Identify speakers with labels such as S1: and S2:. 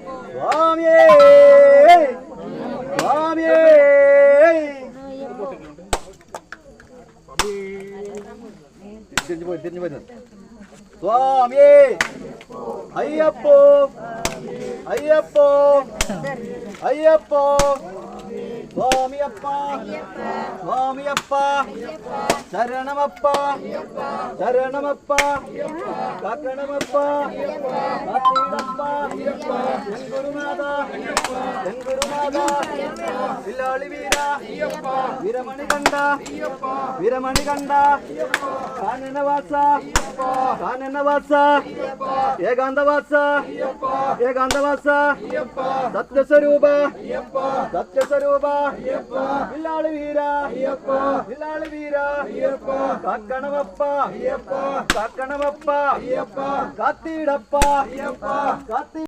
S1: സ്വാമിയേ സ്വാമിയേ തിരിഞ്ഞു പോയി സ്വാമിയേ അയ്യപ്പോ അയ്യപ്പോ അയ്യപ്പോ സ്വാമിയപ്പ സ്വാമിയപ്പ ശരണമപ്പ ശരണമപ്പ കാക്കണമപ്പ കാത്തീടപ്പ ഗുരുനാഥ ഗുരുനാഥ വില്ലാളി വീര വീരമണി കണ്ട വീരമണി കണ്ട കാനനവാസ കാനനവാസ ഏകാന്തവാസ ഏകാന്തവാസ സത്യസ്വരൂപ സത്യസ്വരൂപ വില്ലാളി വീര വില്ലാളി വീര കാക്കണമപ്പ കാക്കണമപ്പ കാത്തീടപ്പ കാത്തി